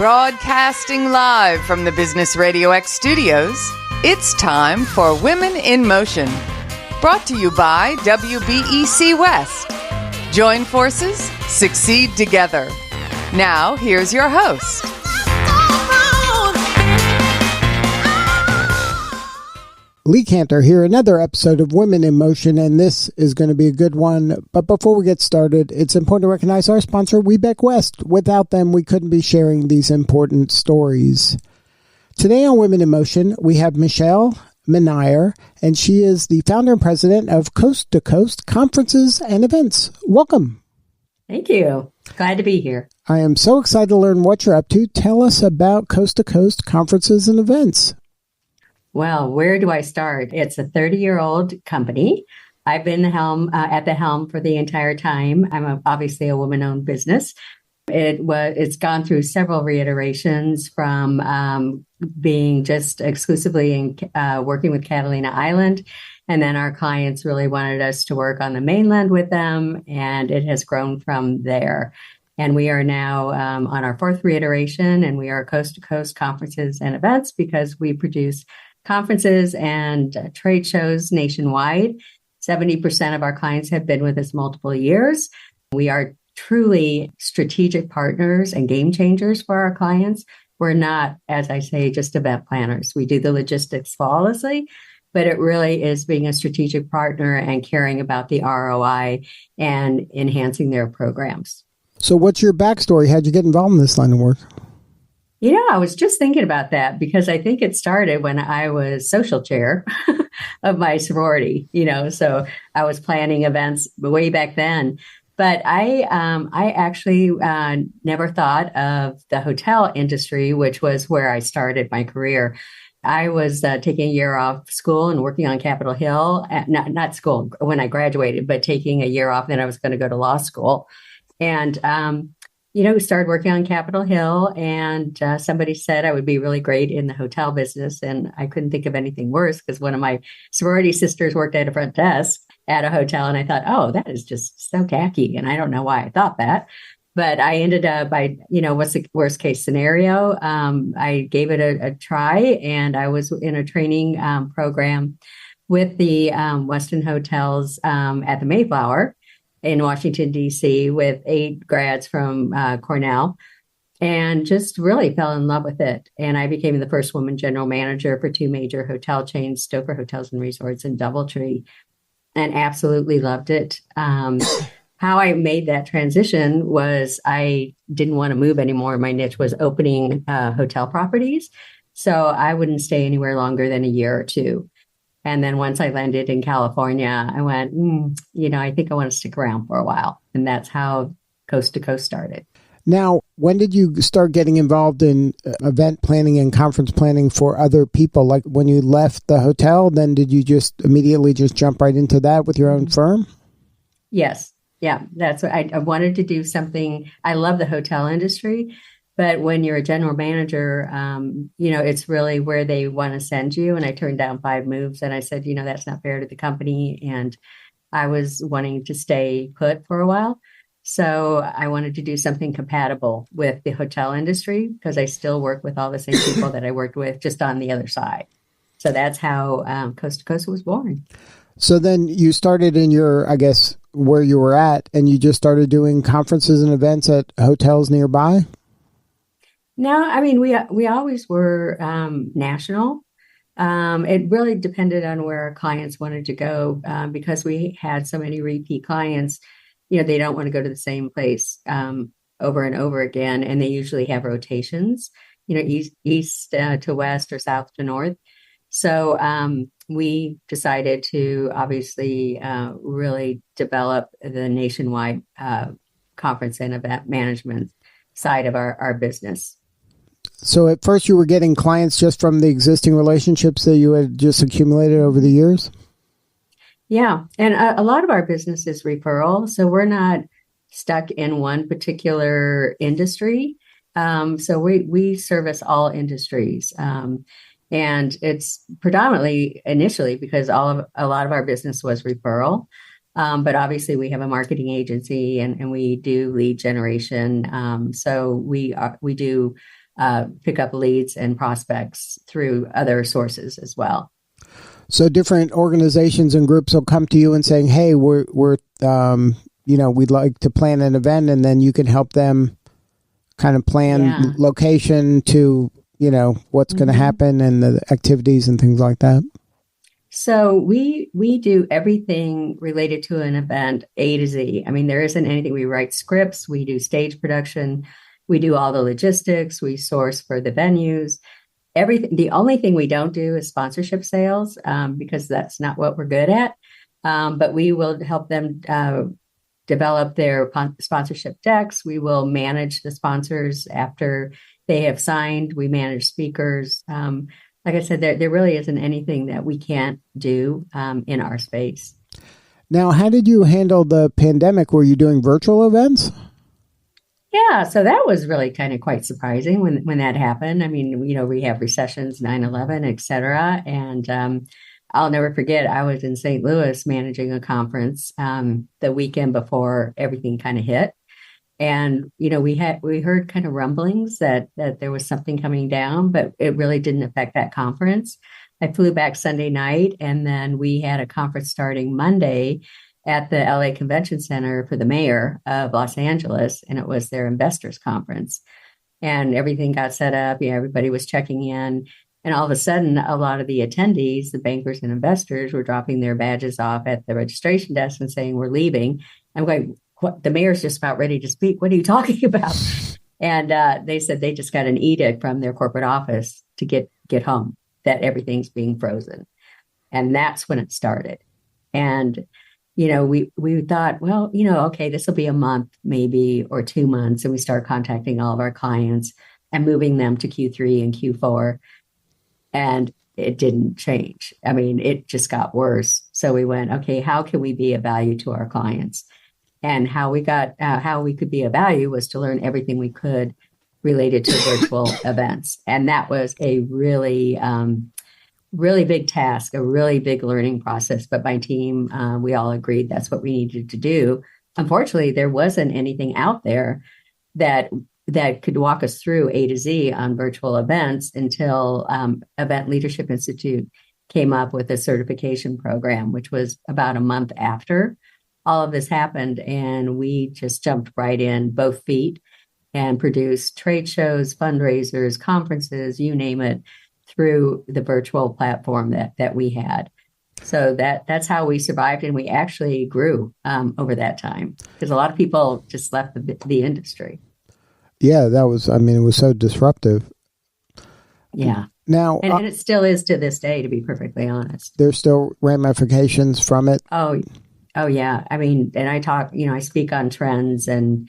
Broadcasting live from the Business RadioX studios, it's time for Women in Motion. Brought to you by WBEC West. Join forces, succeed together. Now, here's your host. Lee Kantor here, another episode of Women in Motion, and this is going to be a good one. But before we get started, it's important to recognize our sponsor, WeBec West. Without them, we couldn't be sharing these important stories. Today on Women in Motion, we have Michelle Manire, and she is the founder and president of Coast to Coast Conferences and Events. Welcome. Thank you. Glad to be here. I am so excited to learn what you're up to. Tell us about Coast to Coast Conferences and Events. Well, where do I start? It's a 30-year-old company. I've been at the helm for the entire time. I'm obviously a woman-owned business. It's gone through several reiterations from being just exclusively working with Catalina Island. And then our clients really wanted us to work on the mainland with them, and it has grown from there. And we are now on our fourth reiteration, and we are Coast to Coast Conferences and Events because we produce conferences and trade shows nationwide. 70% of our clients have been with us multiple years. We are truly strategic partners and game changers for our clients. We're not, as I say, just event planners. We do the logistics flawlessly, but it really is being a strategic partner and caring about the ROI and enhancing their programs. So what's your backstory? How'd you get involved in this line of work? You know, I was just thinking about that because I think it started when I was social chair of my sorority, so I was planning events way back then. But I actually never thought of the hotel industry, which was where I started my career. I was taking a year off school and working on Capitol Hill, not school when I graduated, but taking a year off. Then I was going to go to law school. And started working on Capitol Hill, and somebody said I would be really great in the hotel business. And I couldn't think of anything worse because one of my sorority sisters worked at a front desk at a hotel. And I thought, oh, that is just so tacky. And I don't know why I thought that. But I ended up what's the worst case scenario? I gave it a try, and I was in a training program with the Westin Hotels at the Mayflower in Washington, D.C. with 8 grads from Cornell, and just really fell in love with it. And I became the first woman general manager for 2 major hotel chains, Stoker Hotels and Resorts and DoubleTree, and absolutely loved it. How I made that transition was I didn't want to move anymore. My niche was opening hotel properties. So I wouldn't stay anywhere longer than a year or two. And then once I landed in California, I went, I think I want to stick around for a while. And that's how Coast to Coast started. Now, when did you start getting involved in event planning and conference planning for other people? Like when you left the hotel, then did you just immediately just jump right into that with your own firm? Yes. Yeah, that's what I wanted to do something. I love the hotel industry. But when you're a general manager, it's really where they want to send you. And I turned down 5 moves and I said, that's not fair to the company. And I was wanting to stay put for a while. So I wanted to do something compatible with the hotel industry because I still work with all the same people that I worked with just on the other side. So that's how Coast to Coast was born. So then you started in your, I guess, where you were at, and you just started doing conferences and events at hotels nearby? No, I mean, we always were national. It really depended on where our clients wanted to go because we had so many repeat clients. They don't want to go to the same place over and over again, and they usually have rotations, east to west or south to north. So we decided to obviously really develop the nationwide conference and event management side of our business. So at first you were getting clients just from the existing relationships that you had just accumulated over the years? Yeah. And a lot of our business is referral. So we're not stuck in one particular industry. So we service all industries. And it's predominantly initially because a lot of our business was referral. But obviously we have a marketing agency and we do lead generation. So we do pick up leads and prospects through other sources as well. So different organizations and groups will come to you and saying, "Hey, we're we'd like to plan an event," and then you can help them kind of plan location to what's going to happen and the activities and things like that. So we do everything related to an event A to Z. I mean, there isn't anything. We write scripts, we do stage production, we do all the logistics, we source for the venues, everything. The only thing we don't do is sponsorship sales because that's not what we're good at. But we will help them develop their sponsorship decks. We will manage the sponsors after they have signed. We manage speakers. Like I said, there really isn't anything that we can't do in our space. Now, how did you handle the pandemic? Were you doing virtual events? Yeah, so that was really kind of quite surprising when that happened. I mean, we have recessions, 9/11, et cetera. And I'll never forget, I was in St. Louis managing a conference the weekend before everything kind of hit. And, we heard kind of rumblings that there was something coming down, but it really didn't affect that conference. I flew back Sunday night, and then we had a conference starting Monday at the LA Convention Center for the mayor of Los Angeles, and it was their investors conference. And everything got set up. Everybody was checking in. And all of a sudden, a lot of the attendees, the bankers and investors, were dropping their badges off at the registration desk and saying, "We're leaving." I'm going, "What? The mayor's just about ready to speak. What are you talking about?" And they said they just got an edict from their corporate office to get home, that everything's being frozen. And that's when it started. And we thought, well, okay, this will be a month, maybe, or 2 months. And we start contacting all of our clients and moving them to Q3 and Q4. And it didn't change. I mean, it just got worse. So we went, okay, how can we be of value to our clients? And how we could be of value was to learn everything we could related to virtual events. And that was a really, really big task, a really big learning process. But my team, we all agreed that's what we needed to do. Unfortunately, there wasn't anything out there that could walk us through A to Z on virtual events until Event Leadership Institute came up with a certification program, which was about a month after all of this happened. And we just jumped right in, both feet, and produced trade shows, fundraisers, conferences, you name it, through the virtual platform that we had. So that's how we survived, and we actually grew over that time because a lot of people just left the industry. Yeah, it was so disruptive. Yeah. Now, and it still is to this day, to be perfectly honest. There's still ramifications from it. Oh yeah. I mean, and I speak on trends and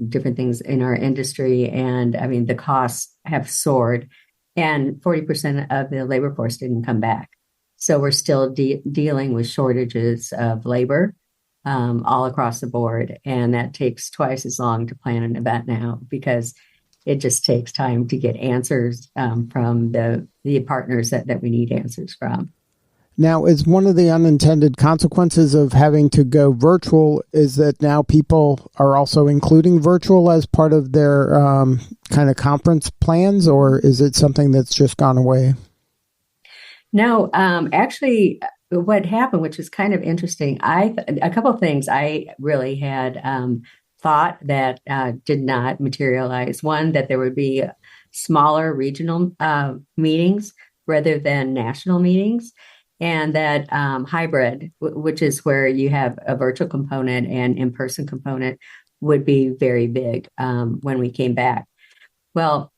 different things in our industry. And I mean, the costs have soared, and 40% of the labor force didn't come back. So we're still dealing with shortages of labor all across the board. And that takes twice as long to plan an event now because it just takes time to get answers from the partners that we need answers from. Now, is one of the unintended consequences of having to go virtual is that now people are also including virtual as part of their kind of conference plans, or is it something that's just gone away? No, actually, what happened, which was kind of interesting, a couple of things I really had thought that did not materialize. One, that there would be smaller regional meetings rather than national meetings. And that hybrid, which is where you have a virtual component and in-person component, would be very big when we came back. Well,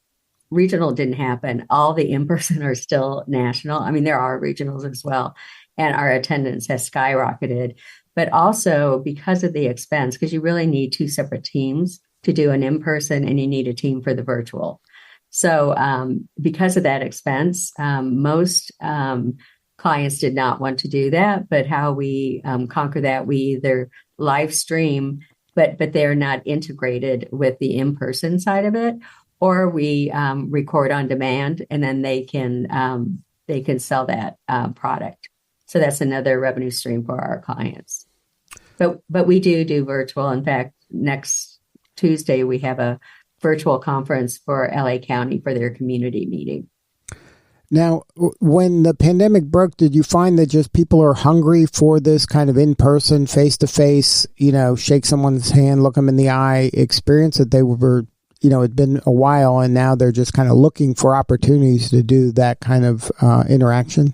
regional didn't happen. All the in-person are still national. I mean, there are regionals as well. And our attendance has skyrocketed. But also because of the expense, because you really need two separate teams to do an in-person and you need a team for the virtual. So because of that expense, most clients did not want to do that, but how we conquer that, we either live stream, but they're not integrated with the in-person side of it, or we record on demand, and then they can sell that product. So that's another revenue stream for our clients. But we do virtual. In fact, next Tuesday we have a virtual conference for LA County for their community meeting. Now, when the pandemic broke, did you find that just people are hungry for this kind of in-person, face-to-face, shake someone's hand, look them in the eye experience, that they were, it'd been a while and now they're just kind of looking for opportunities to do that kind of interaction?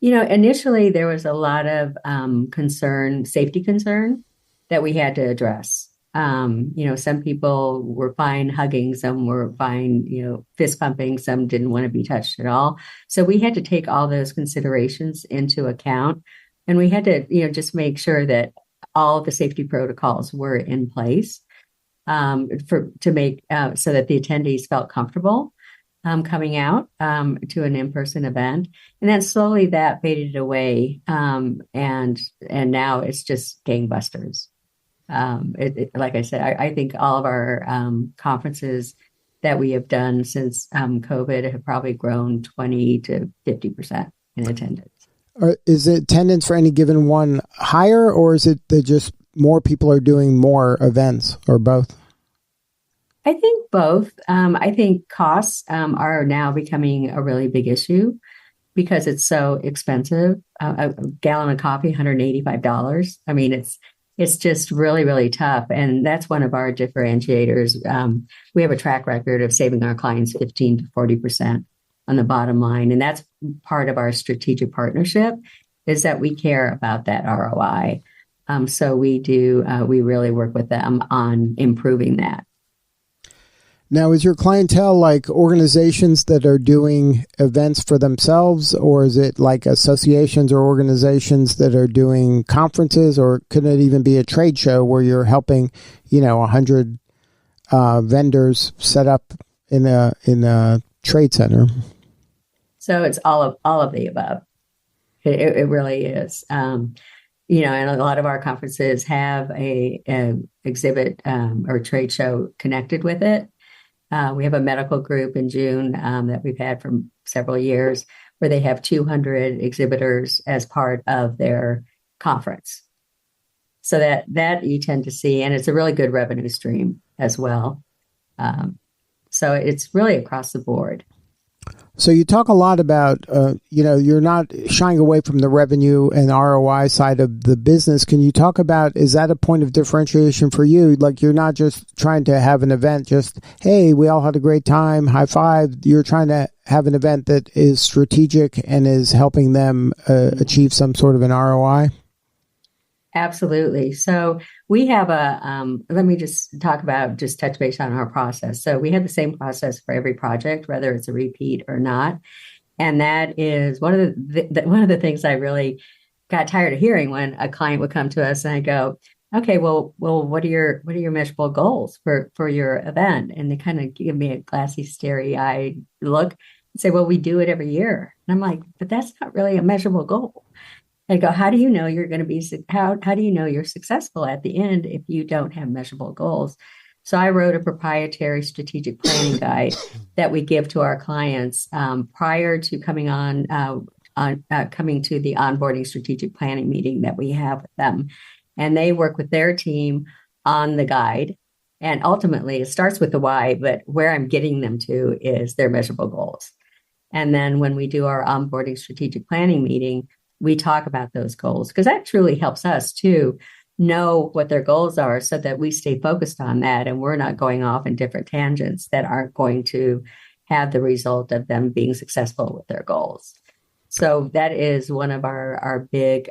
Initially there was a lot of safety concern that we had to address. Some people were fine hugging, some were fine, fist pumping, some didn't want to be touched at all. So we had to take all those considerations into account. And we had to, just make sure that all of the safety protocols were in place to make so that the attendees felt comfortable coming out to an in-person event. And then slowly that faded away. And now it's just gangbusters. Like I said, I think all of our conferences that we have done since COVID have probably grown 20 to 50% in attendance. Is the attendance for any given one higher, or is it that just more people are doing more events, or both? I think both. I think costs are now becoming a really big issue because it's so expensive. A gallon of coffee, $185. I mean, it's just really, really tough. And that's one of our differentiators. We have a track record of saving our clients 15 to 40% on the bottom line. And that's part of our strategic partnership, is that we care about that ROI. So we really work with them on improving that. Now, is your clientele like organizations that are doing events for themselves, or is it like associations or organizations that are doing conferences, or could it even be a trade show where you're helping, 100 vendors set up in a trade center? So it's all of the above. It really is. And a lot of our conferences have a exhibit or trade show connected with it. We have a medical group in June that we've had for several years, where they have 200 exhibitors as part of their conference. So that you tend to see, and it's a really good revenue stream as well. So it's really across the board. So you talk a lot about, you're not shying away from the revenue and ROI side of the business. Can you talk about, is that a point of differentiation for you? Like, you're not just trying to have an event, just, hey, we all had a great time, high five. You're trying to have an event that is strategic and is helping them achieve some sort of an ROI? Absolutely. So we have let me just touch base on our process. So we have the same process for every project, whether it's a repeat or not. And that is one of the things I really got tired of hearing when a client would come to us and I go, okay, well, what are your measurable goals for your event? And they kind of give me a glassy, starry-eyed look and say, well, we do it every year. And I'm like, but that's not really a measurable goal. I go, how do you know you're going to be, how do you know you're successful at the end if you don't have measurable goals? So I wrote a proprietary strategic planning guide that we give to our clients prior to coming coming to the onboarding strategic planning meeting that we have with them. And they work with their team on the guide. And ultimately, it starts with the why, but where I'm getting them to is their measurable goals. And then when we do our onboarding strategic planning meeting, we talk about those goals, because that truly helps us to know what their goals are so that we stay focused on that and we're not going off in different tangents that aren't going to have the result of them being successful with their goals. So that is one of our big,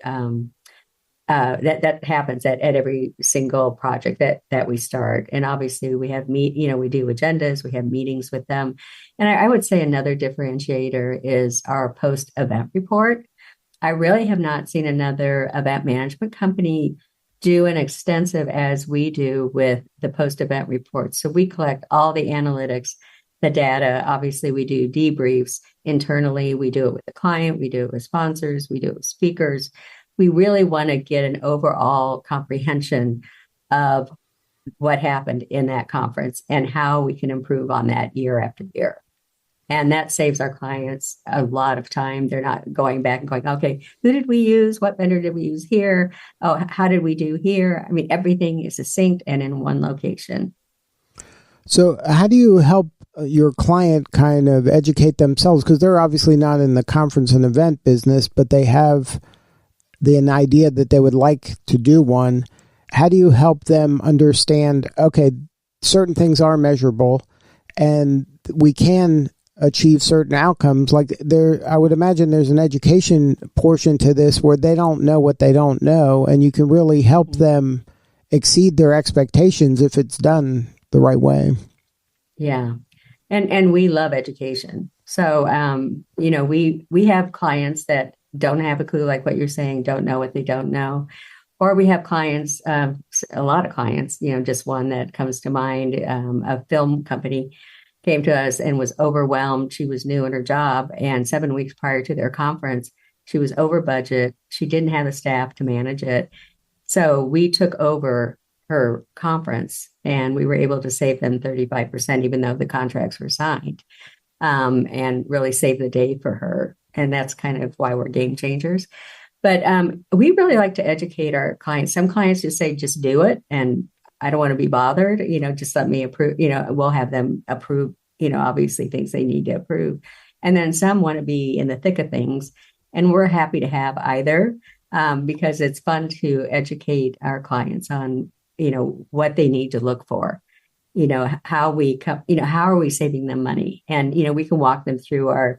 that happens at every single project that we start. And obviously we have we do agendas, we have meetings with them. And I would say another differentiator is our post-event report. I really have not seen another event management company do an extensive as we do with the post-event report. So we collect all the analytics, the data. Obviously, we do debriefs internally. We do it with the client. We do it with sponsors. We do it with speakers. We really want to get an overall comprehension of what happened in that conference and how we can improve on that year after year. And that saves our clients a lot of time. They're not going back and going, okay, who did we use? What vendor did we use here? Oh, how did we do here? I mean, everything is succinct and in one location. So how do you help your client kind of educate themselves? Because they're obviously not in the conference and event business, but they have an idea that they would like to do one. How do you help them understand, okay, certain things are measurable and we can achieve certain outcomes? Like I would imagine there's an education portion to this where they don't know what they don't know, and you can really help them exceed their expectations if it's done the right way. Yeah. And we love education. So, we have clients that don't have a clue, like what you're saying, don't know what they don't know. Or we have clients, a lot of clients, just one that comes to mind, a film company came to us and was overwhelmed. She was new in her job, and 7 weeks prior to their conference, she was over budget. She didn't have the staff to manage it. So we took over her conference and we were able to save them 35%, even though the contracts were signed, and really save the day for her. And that's kind of why we're game changers. But we really like to educate our clients. Some clients just say, just do it. And I don't want to be bothered, just let me approve, we'll have them approve, obviously things they need to approve. And then some want to be in the thick of things. And we're happy to have either, because it's fun to educate our clients on, what they need to look for, how we come, how are we saving them money? And, we can walk them through our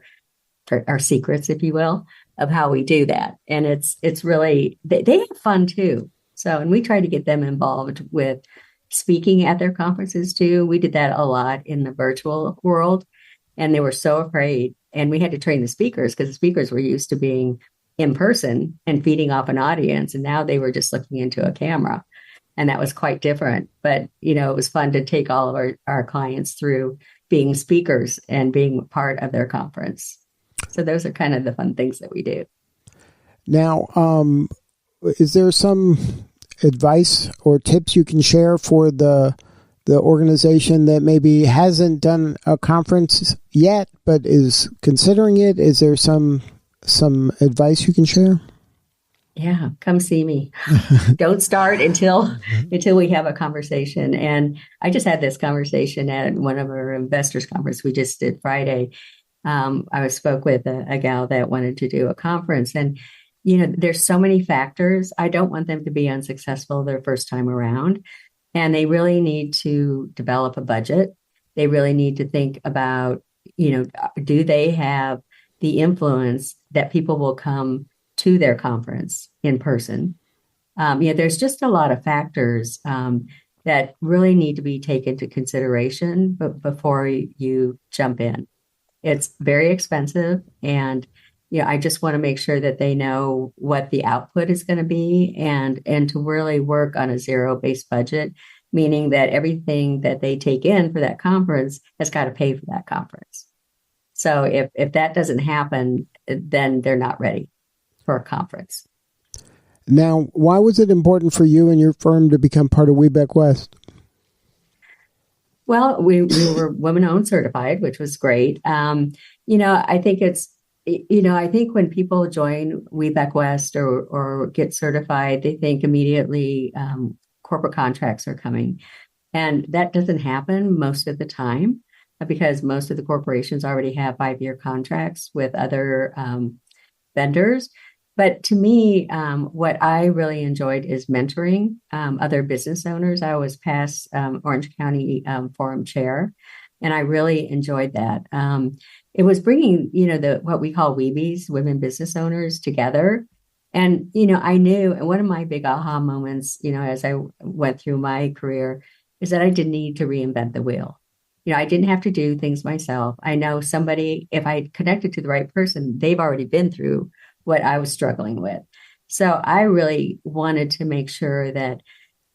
secrets, if you will, of how we do that. And it's really, they have fun too. So, and we try to get them involved with speaking at their conferences too. We did that a lot in the virtual world, and they were so afraid. And we had to train the speakers because the speakers were used to being in person and feeding off an audience. And now they were just looking into a camera. And that was quite different. But, it was fun to take all of our clients through being speakers and being part of their conference. So those are kind of the fun things that we do. Now, is there some advice or tips you can share for the organization that maybe hasn't done a conference yet, but is considering it? Is there some advice you can share? Yeah, come see me. Don't start until we have a conversation. And I just had this conversation at one of our investors conference we just did Friday. I spoke with a gal that wanted to do a conference, and there's so many factors. I don't want them to be unsuccessful their first time around, and they really need to develop a budget. They really need to think about, do they have the influence that people will come to their conference in person? There's just a lot of factors that really need to be taken into consideration before you jump in. It's very expensive, and I just want to make sure that they know what the output is going to be, and to really work on a zero-based budget, meaning that everything that they take in for that conference has got to pay for that conference. So if that doesn't happen, then they're not ready for a conference. Now, why was it important for you and your firm to become part of WeBec West? Well, we were women-owned certified, which was great. I think I think when people join WeBec West or get certified, they think immediately corporate contracts are coming. And that doesn't happen most of the time because most of the corporations already have 5-year contracts with other vendors. But to me, what I really enjoyed is mentoring other business owners. I was past Orange County Forum Chair, and I really enjoyed that. It was bringing, what we call Weebies, women business owners, together. And, I knew, and one of my big aha moments, as I went through my career, is that I didn't need to reinvent the wheel. I didn't have to do things myself. I know somebody, if I connected to the right person, they've already been through what I was struggling with. So I really wanted to make sure that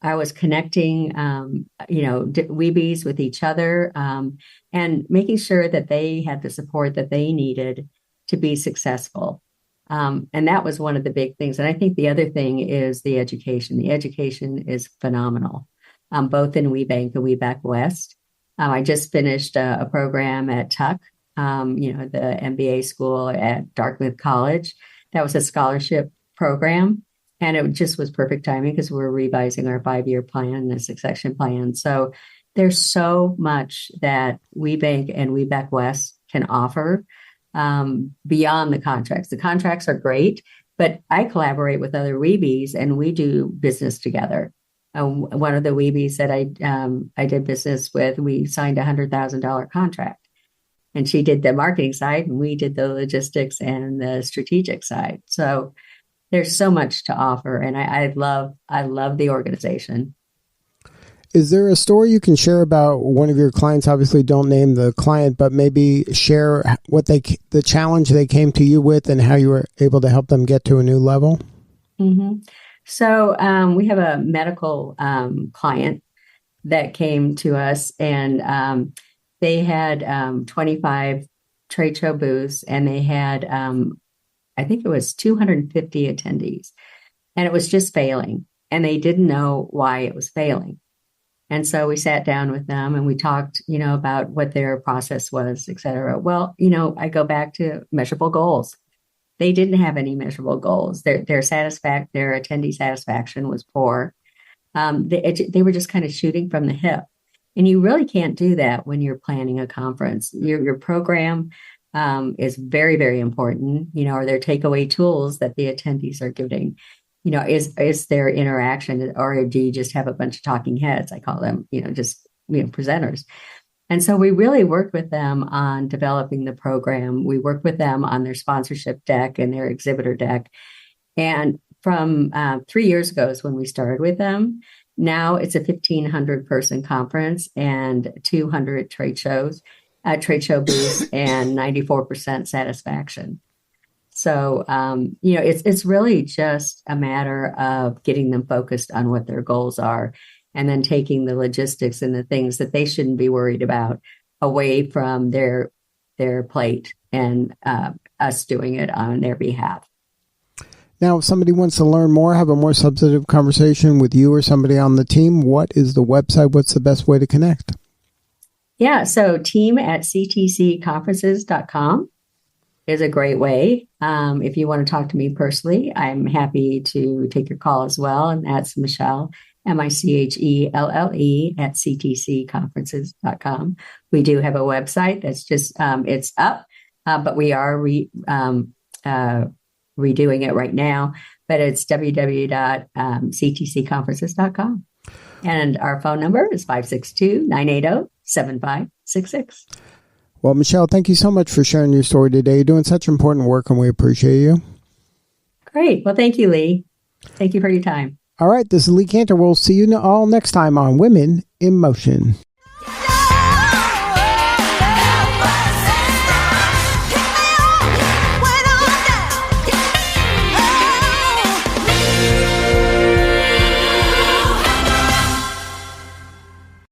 I was connecting, Weebies with each other, and making sure that they had the support that they needed to be successful. And that was one of the big things. And I think the other thing is the education. The education is phenomenal, both in WeBank and WeBack West. I just finished a program at Tuck, the MBA school at Dartmouth College. That was a scholarship program, and it just was perfect timing because we're revising our 5-year plan, the succession plan. So there's so much that WeBank and WeBank West can offer beyond the contracts. The contracts are great, but I collaborate with other Weebies and we do business together. One of the Weebies that I did business with, we signed a $100,000 contract, and she did the marketing side, and we did the logistics and the strategic side. So there's so much to offer, and I love the organization. Is there a story you can share about one of your clients? Obviously, don't name the client, but maybe share what the challenge they came to you with and how you were able to help them get to a new level. Mm-hmm. So we have a medical client that came to us, and they had 25 trade show booths, and they had, I think it was 250 attendees, and it was just failing, and they didn't know why it was failing. And so we sat down with them and we talked, about what their process was, et cetera. Well, I go back to measurable goals. They didn't have any measurable goals. Their attendee satisfaction was poor. They were just kind of shooting from the hip. And you really can't do that when you're planning a conference. Your program is very, very important, or their takeaway tools that the attendees are giving. Is there interaction, or do you just have a bunch of talking heads? I call them, presenters. And so we really worked with them on developing the program. We worked with them on their sponsorship deck and their exhibitor deck. And from 3 years ago is when we started with them. Now it's a 1,500 person conference and 200 trade show booths, and 94% satisfaction. So, it's really just a matter of getting them focused on what their goals are, and then taking the logistics and the things that they shouldn't be worried about away from their plate, and us doing it on their behalf. Now, if somebody wants to learn more, have a more substantive conversation with you or somebody on the team, what is the website? What's the best way to connect? Yeah, so team@ctcconferences.com is a great way. If you want to talk to me personally, I'm happy to take your call as well. And that's Michelle, Michelle @ctcconferences.com. We do have a website that's just, it's up, but we are redoing it right now. But it's www.ctcconferences.com. And our phone number is 562-980-7566. Well, Michelle, thank you so much for sharing your story today. You're doing such important work, and we appreciate you. Great. Well, thank you, Lee. Thank you for your time. All right. This is Lee Kantor. We'll see you all next time on Women in Motion.